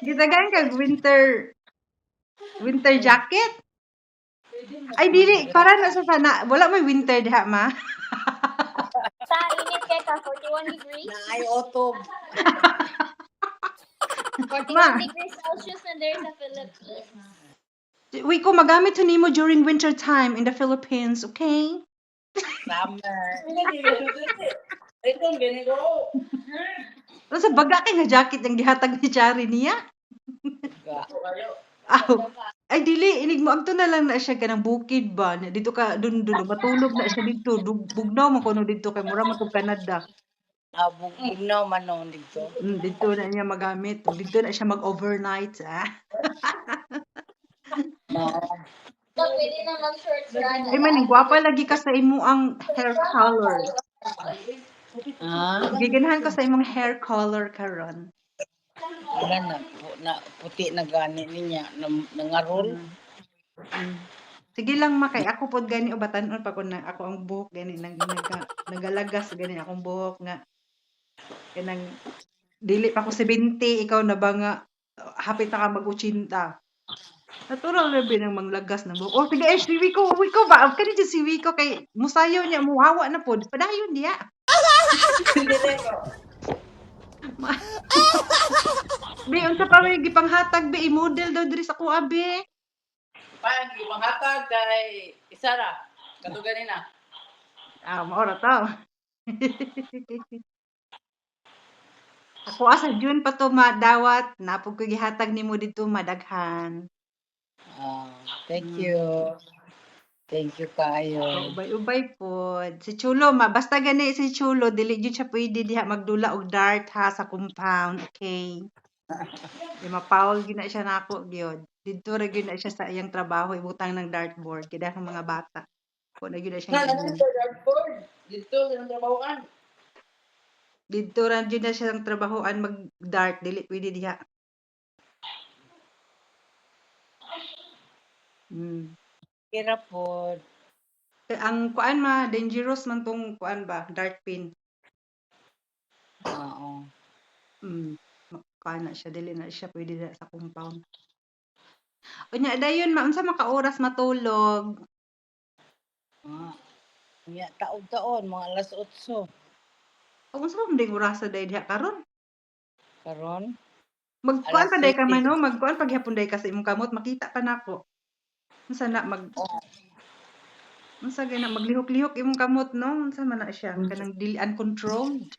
Gitagaan kag winter jacket. Ay dili para na sa sana. Wala may winter diha ma. Sa init kay ka 41 degrees. Na ay otob. 41 degrees Celsius na there sa Philippines. Uy, ko magamit to nimo during winter time in the Philippines, okay? Summer. Ito ganito. Ano sa baga kay nga jacket ang gihatag ni Chari niya? Aw. Ay dili inig mo amto na lang na siya kanang bukid ba. Dito ka dun matulog na siya dito. Bugnaw man kuno dito kay mura man to Canada. Bugnaw man noon dito. Dito na niya magamit. Dito na siya mag-overnight, ah. Pwede na mag-shorts run. Ay maning gwapa lagi ka sa imo ang hair color. Giganahan ko sa imong hair color karon. Wala na puti na gani niya nangarol. Sige lang makay ako pod gani o batan-on pa ko na ako ang buhok gani nagalagas gani akong buhok nga kanang dili pa ko 70 ikaw na ba nga hapit na ka mag-80. Natural na binang manglagas na buhok. Oh sige si Wiko ba kani si Wiko kay musayaw niya muhawa na pod padayon diya. Be unsa pa may gipanghatag be i-model daw diri sa kuha be. Pang gipanghatag kay Isara. Kato ganina. Mao ra to. Ako asa June pa to madawat napog ko gihatag nimo dito madaghan. Thank you. Thank you kayo. Ubay pod. Si Chulo basta gani si Chulo dili gyud siya pwede diha magdula og dart ha sa compound, okay? Di mapaul gyud na siya nako gyud. Didto ra gyud na siya sa iyang trabaho ibutang ng dartboard kay daghang mga bata. Ko na gyud na siya. Dartboard. Dito ang trabahoan. Didto ra gyud na siya ang trabahoan mag-dart dili pwede diha. Kira pod. Ang kuan dangerous man tong kuan ba, dart pin. Oo. Kuan na siya dili na siya pwede na sa compound. Unya dayon unsa man ka oras matulog? Unya taon mga alas 8. Unsa man ding oras day diha karon? Karon? Magkuan pa day ka man no, magkuan paghapon day ka sa imong kamot makita pa nako. Unsa na unsa gina maglihok-lihok imong kamot no? Unsa man na siya kanang dili uncontrolled.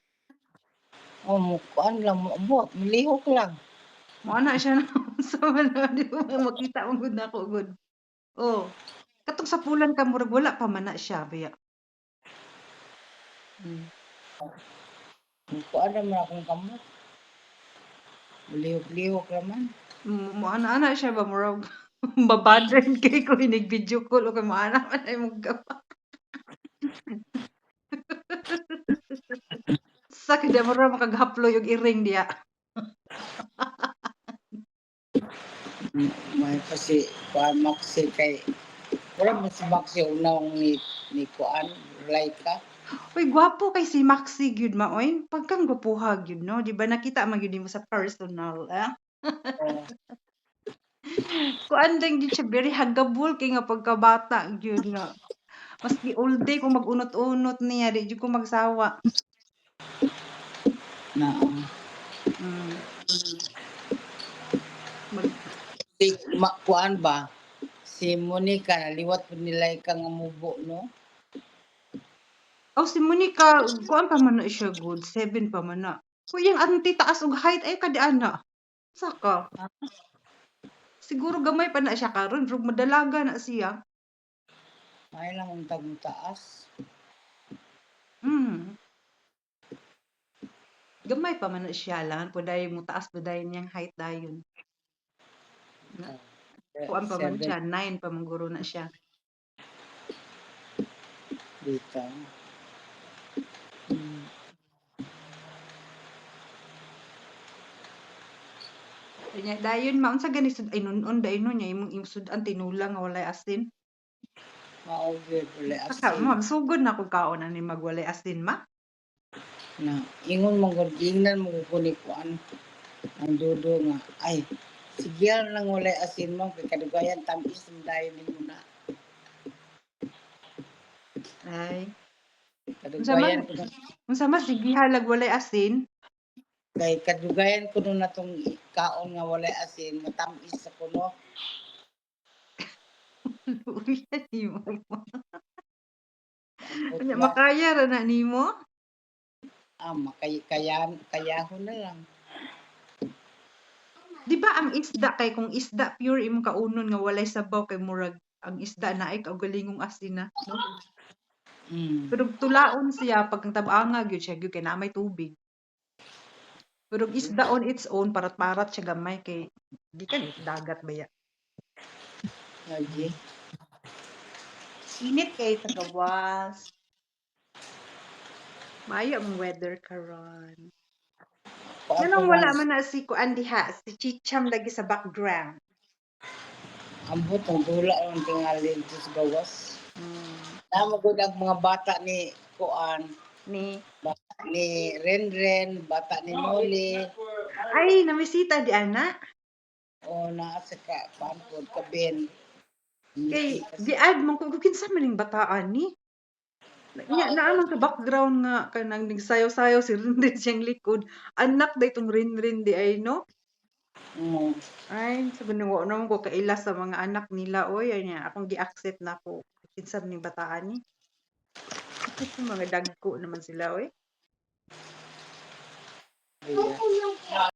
Kuan lang mo milihok lang. Mao na siya no. Unsa man na di mo makita man gud nako gud. Katong sa pulan ka murag wala pa man na siya baya. Kuan naman akong kamot. Milihok-lihok naman. Mo ana siya ba murag babadren kay ko inig video call o kay maana man ay maggawa. Sa kada mura makaghaplo yung iring diya. May kasi kuan Maxi kay wala man si Maxi unang ni kuan Laika. Uy, gwapo kay si Maxi gyud maoy. Pagkang gwapuha gyud no, di ba nakita man gyud mo sa personal, Kuan lang gyud siya very huggable kay nga pagkabata gyud nga. Maski all day kung mag-unot-unot niya, di gyud ko magsawa. Kuan ba? Si Monica naliwat pud nila ka nga mubo no? Si Monica, kuan pa man na siya good, 7 pa man na. Kuyang auntie taas og height ay kadi ana. Saka. Siguro gamay pa na siya karon, pero madalaga na siya. Ay lang untag taas. Gamay pa man na siya lang, puday mo taas puday niyang height dayon. Kuan pa man siya, 9 pa man guro na siya. Dito. Kanya dayon maunsa gani sud ay nunon dayon niya imong sudan tinulang nga walay asin. Mao gyud walay Saka asin. sugod na kog kaon ani magwalay asin ma. Na ingon man gud ingnan mo ko ni kuan. ang dudo nga, ay, sigyan lang walay asin mo, kay kadugayan tamis ng dayon ni muna. Ay, unsa man Kadugayan ko na, unsa man sige halag walay asin. kay kadugayan ko na natong kaon nga walay asin, matamis sa kuno. Uy, nimo. Ambot Anya lang, makaya ra na nimo? kayahon na lang. Di ba ang isda kay kung isda pure imong kaunon nga walay sabaw kay murag ang isda naay kaugalingong asin na, no? Mm. Pero tulaon siya pag ang tab-anga gyud siya gyud kay naa may tubig. Pero ang isda on its own parat-parat siya gamay kay gikan dagat baya. Lagi. Init kay sa gawas. Maayo ang weather karon. Nganong wala man na si Kuan diha, si Chicham lagi sa background. Ambot ang dula ang tingali dito sa gawas. Namagod ang mga bata ni Kuan, Ni bata ni Renren, bata ni Molly, ay namisita di ana. o naa sa pampod kabin. Kay giad man ko kinsa man ning bataan ni. Nya naamang sa background nga kanang nagsayaw-sayaw si Rinrin siyang likod. Anak day tong Rinrin di ay no. Mm. Ay, sabi ni wa naman ko kaila sa mga anak nila oy anya akong gi-accept na ko. Kinsa man ning bataan ni. Mga dagko naman sila oy. Ayan.